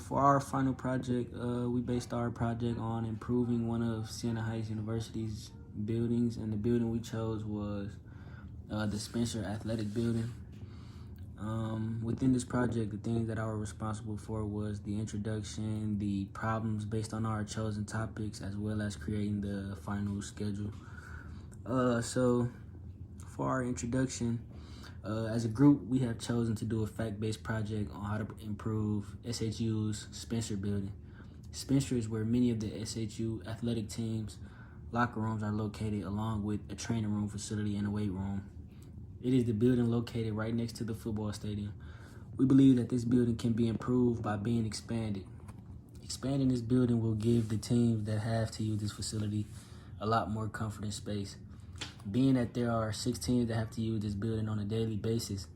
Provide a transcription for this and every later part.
For our final project, we based our project on improving one of Siena Heights University's buildings, and the building we chose was the Spencer Athletic Building. Within this project, the things that I was responsible for was the introduction, the problems based on our chosen topics, as well as creating the final schedule. So for our introduction, as a group, we have chosen to do a fact-based project on how to improve SHU's Spencer building. Spencer is where many of the SHU athletic teams' locker rooms are located, along with a training room facility and a weight room. It is the building located right next to the football stadium. We believe that this building can be improved by being expanded. Expanding this building will give the teams that have to use this facility a lot more comfort and space. Being that there are 6 teams that have to use this building on a daily basis,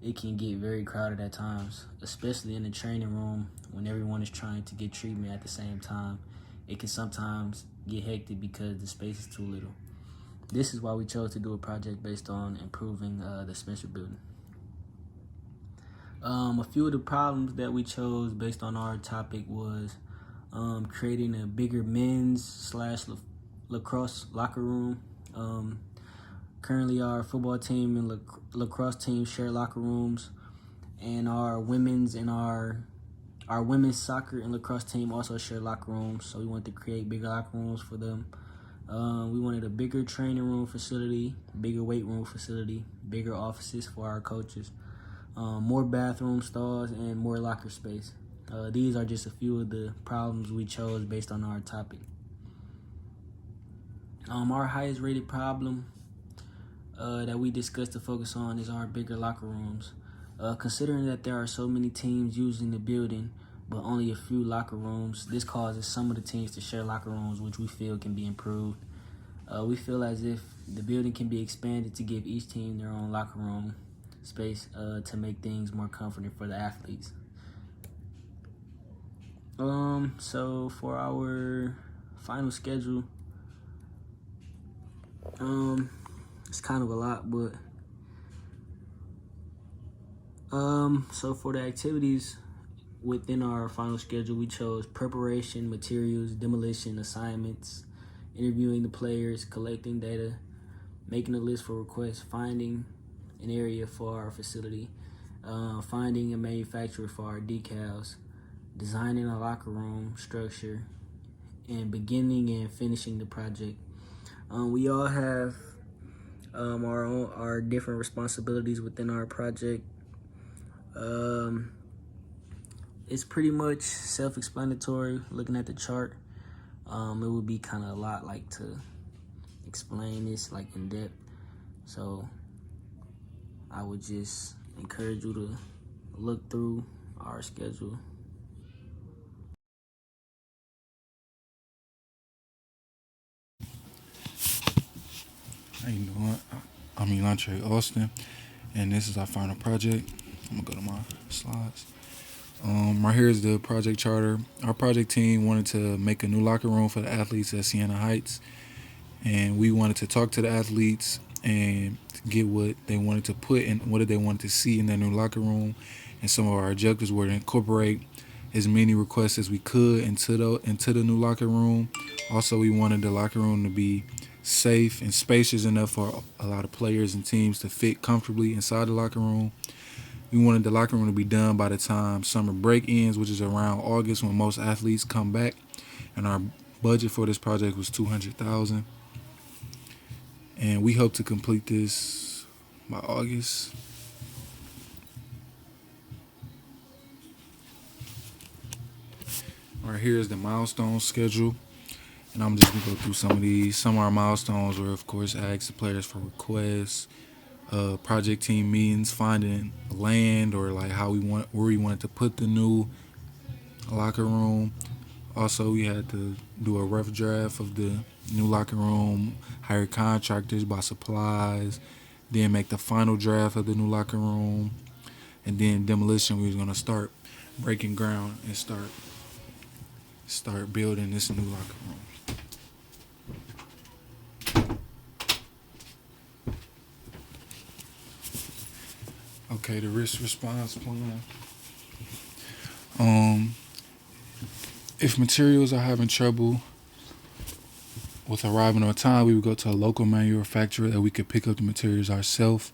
it can get very crowded at times, especially in the training room when everyone is trying to get treatment at the same time. It can sometimes get hectic because the space is too little. This is why we chose to do a project based on improving the Spencer building. A few of the problems that we chose based on our topic was creating a bigger men's/lacrosse locker room. Currently, our football team and lacrosse team share locker rooms, and our women's soccer and lacrosse team also share locker rooms. So we wanted to create bigger locker rooms for them. We wanted a bigger training room facility, bigger weight room facility, bigger offices for our coaches, more bathroom stalls, and more locker space. These are just a few of the problems we chose based on our topic. Our highest rated problem that we discussed to focus on is our bigger locker rooms. Considering that there are so many teams using the building, but only a few locker rooms, this causes some of the teams to share locker rooms, which we feel can be improved. We feel as if the building can be expanded to give each team their own locker room space to make things more comfortable for the athletes. So for our final schedule, it's kind of a lot, but so for the activities within our final schedule, we chose preparation, materials, demolition, assignments, interviewing the players, collecting data, making a list for requests, finding an area for our facility, finding a manufacturer for our decals, designing a locker room structure, and beginning and finishing the project. We all have our different responsibilities within our project. It's pretty much self-explanatory. Looking at the chart, it would be kind of a lot like to explain this like in depth. So I would just encourage you to look through our schedule. How you doing? I'm Elantre Austin, and this is our final project. I'm gonna go to my slides. Right here is the project charter. Our project team wanted to make a new locker room for the athletes at Siena Heights, and we wanted to talk to the athletes and get what they wanted to put and what they wanted to see in their new locker room. And some of our objectives were to incorporate as many requests as we could into the new locker room. Also, we wanted the locker room to be safe and spacious enough for a lot of players and teams to fit comfortably inside the locker room. We wanted the locker room to be done by the time summer break ends, which is around August when most athletes come back. And our budget for this project was $200,000. And we hope to complete this by August. All right, here's the milestone schedule. And I'm just going to go through some of these. Some of our milestones were, of course, ask the players for requests, project team meetings, finding land or like where we wanted to put the new locker room. Also, we had to do a rough draft of the new locker room, hire contractors, buy supplies, then make the final draft of the new locker room, and then demolition. We was gonna start breaking ground and start building this new locker room. Okay, the risk response plan. If materials are having trouble with arriving on time, we would go to a local manufacturer that we could pick up the materials ourselves.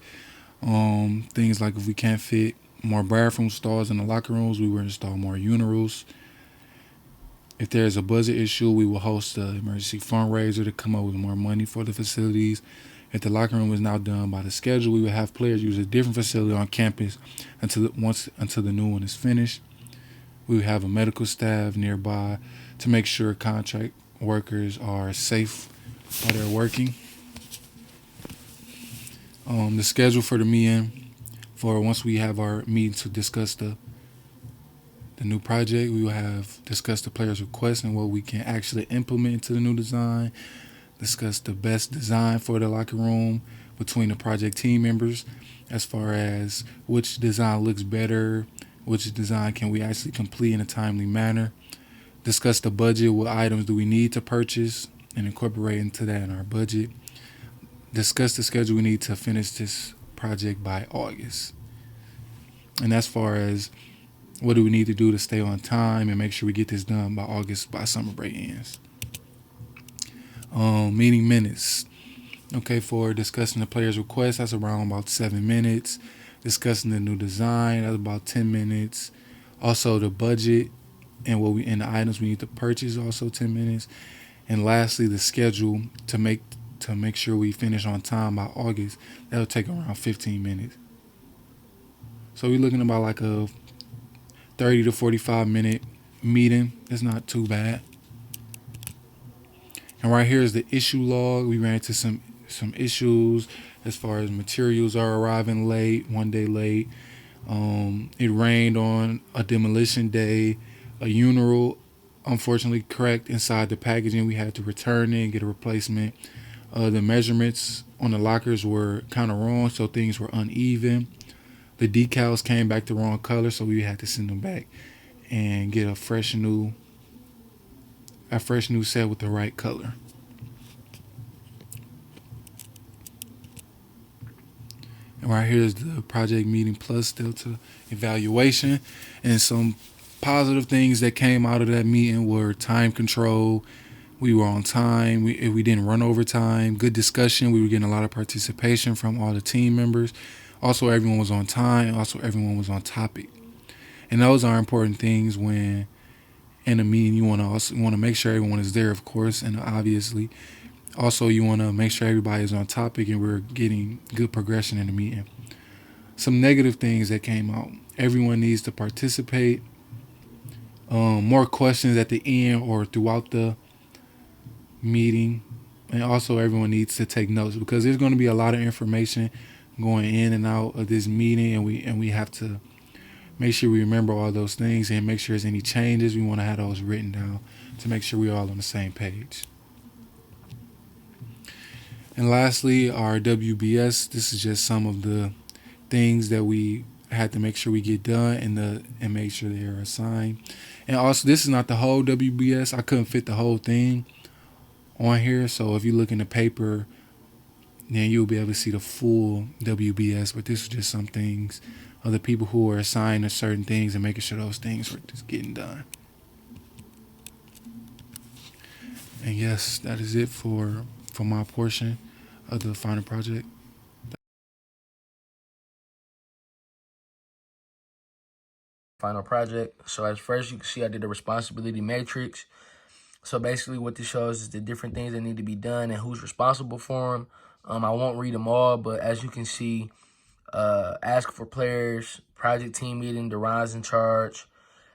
Things like if we can't fit more bathroom stalls in the locker rooms, we would install more urinals. If there's a budget issue, we will host an emergency fundraiser to come up with more money for the facilities. If the locker room is not done by the schedule, we would have players use a different facility on campus until the new one is finished. We would have a medical staff nearby to make sure contract workers are safe while they're working. The schedule for the meeting, for once we have our meeting to discuss the new project, we will have discussed the players' requests and what we can actually implement into the new design, discuss the best design for the locker room between the project team members as far as which design looks better, which design can we actually complete in a timely manner, discuss the budget, what items do we need to purchase and incorporate into that in our budget, discuss the schedule we need to finish this project by August. And as far as what do we need to do to stay on time and make sure we get this done by August, by summer break ends. Meeting minutes. Okay, for discussing the player's request, that's around about 7 minutes. Discussing the new design, that's about 10 minutes. Also the budget and the items we need to purchase, also 10 minutes. And lastly, the schedule to make sure we finish on time by August, that'll take around 15 minutes. So we're looking about like a 30 to 45-minute meeting. It's not too bad. And right here is the issue log. We ran into some issues as far as materials are arriving late, one day late. It rained on a demolition day. A urinal unfortunately cracked inside the packaging. We had to return it and get a replacement. The measurements on the lockers were kind of wrong, so things were uneven. The decals came back the wrong color, so we had to send them back and get a fresh new set with the right color. And right here is the project meeting plus Delta evaluation. And some positive things that came out of that meeting were time control. We were on time. We didn't run over time. Good discussion. We were getting a lot of participation from all the team members. Also, everyone was on time. Also, everyone was on topic. And those are important things when in a meeting. You want to make sure everyone is there, of course, and obviously. Also, you want to make sure everybody is on topic and we're getting good progression in the meeting. Some negative things that came out. Everyone needs to participate. More questions at the end or throughout the meeting. And also everyone needs to take notes because there's going to be a lot of information going in and out of this meeting, and we have to make sure we remember all those things and make sure there's any changes. We want to have those written down to make sure we're all on the same page. And lastly, our WBS. This is just some of the things that we had to make sure we get done and make sure they are assigned. And also, this is not the whole WBS. I couldn't fit the whole thing on here. So if you look in the paper, then you'll be able to see the full WBS. But this is just some things of the people who are assigned to certain things and making sure those things are just getting done. And yes, that is it for my portion of the final project. Final project. So as first you can see I did a responsibility matrix. So basically what this shows is the different things that need to be done and who's responsible for them. I won't read them all, but as you can see, ask for players, project team meeting, Deron's in charge,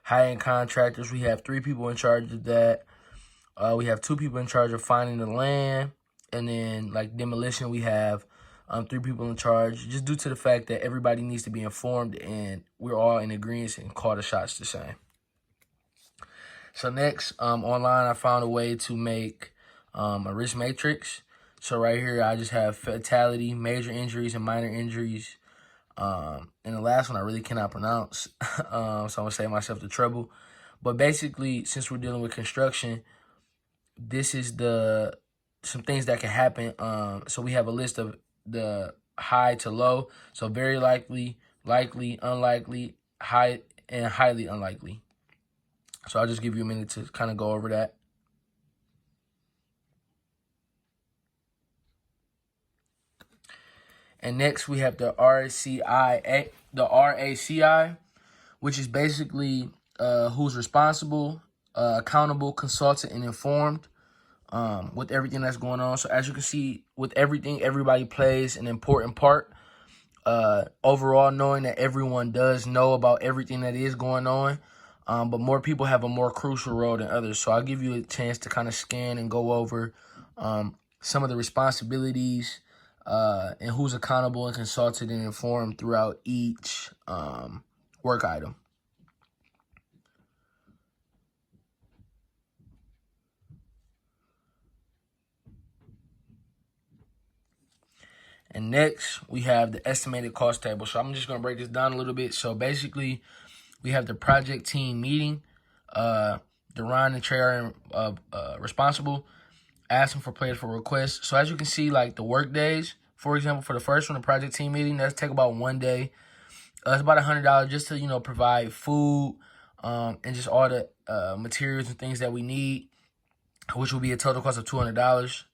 hiring contractors. We have 3 people in charge of that. We have 2 people in charge of finding the land. And then like demolition, we have 3 people in charge, just due to the fact that everybody needs to be informed and we're all in agreement and call the shots the same. So next, online, I found a way to make a risk matrix. So right here, I just have fatality, major injuries, and minor injuries. And the last one I really cannot pronounce, so I'm going to save myself the trouble. But basically, since we're dealing with construction, this is some things that can happen. So we have a list of the high to low. So very likely, likely, unlikely, high, and highly unlikely. So I'll just give you a minute to kind of go over that. And next we have the RACI, which is basically who's responsible, accountable, consulted, and informed with everything that's going on. So as you can see, with everything, everybody plays an important part. Overall, knowing that everyone does know about everything that is going on, but more people have a more crucial role than others. So I'll give you a chance to kind of scan and go over some of the responsibilities and who's accountable and consulted and informed throughout each work item. And next, we have the estimated cost table. So I'm just going to break this down a little bit. So basically, we have the project team meeting. Deron and Trey are responsible, asking for players for requests. So as you can see, like the work days, for example, for the first one, the project team meeting, that's take about 1 day. It's about $100 just to, provide food and just all the materials and things that we need, which will be a total cost of $200.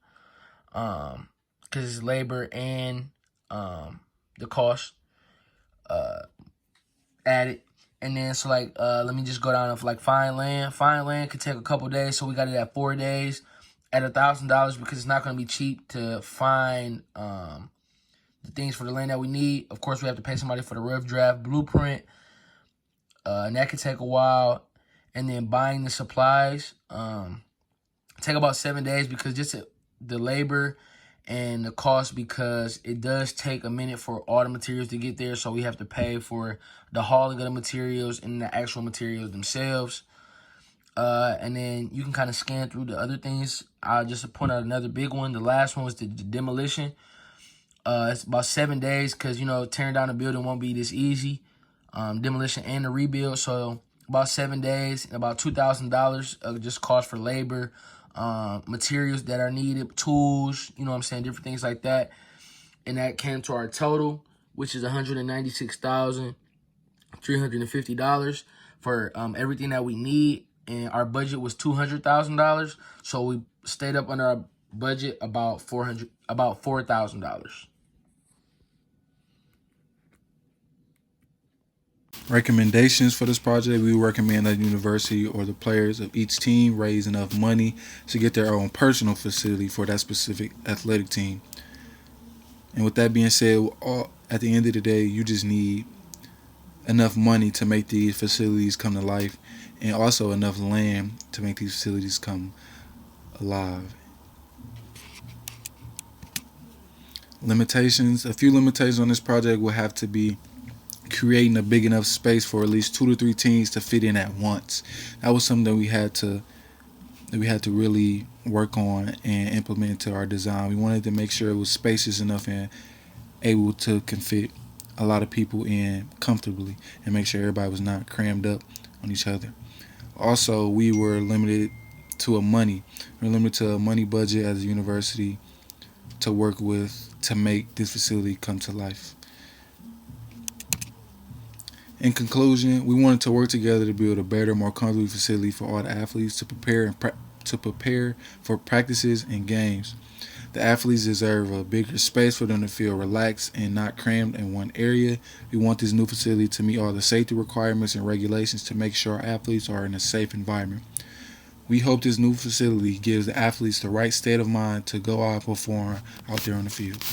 Because it's labor and the cost added. And then so let me just go down of find land. Find land could take a couple days, so we got it at 4 days at $1,000 because it's not going to be cheap to find the things for the land that we need. Of course, we have to pay somebody for the rough draft blueprint, and that could take a while. And then buying the supplies take about 7 days because just the labor and the cost, because it does take a minute for all the materials to get there. So we have to pay for the hauling of the materials and the actual materials themselves. And then you can kind of scan through the other things. I'll just point out another big one. The last one was the demolition. It's about 7 days because, tearing down the building won't be this easy. Demolition and the rebuild. So about 7 days and about $2,000 just cost for labor, materials that are needed, tools, different things like that. And that came to our total, which is $196,350 for everything that we need. And our budget was $200,000. So we stayed up under our budget about $4,000. Recommendations for this project: we recommend that the university or the players of each team raise enough money to get their own personal facility for that specific athletic team. And with that being said, at the end of the day, you just need enough money to make these facilities come to life, and also enough land to make these facilities come alive. Limitations: a few limitations on this project will have to be creating a big enough space for at least 2 to 3 teams to fit in at once. That was something that we had to really work on and implement into our design. We wanted to make sure it was spacious enough and able to can fit a lot of people in comfortably and make sure everybody was not crammed up on each other. Also, we were limited to a money. We're limited to a money budget as a university to work with to make this facility come to life. In conclusion, we wanted to work together to build a better, more comfortable facility for all the athletes to prepare for practices and games. The athletes deserve a bigger space for them to feel relaxed and not crammed in one area. We want this new facility to meet all the safety requirements and regulations to make sure our athletes are in a safe environment. We hope this new facility gives the athletes the right state of mind to go out and perform out there on the field.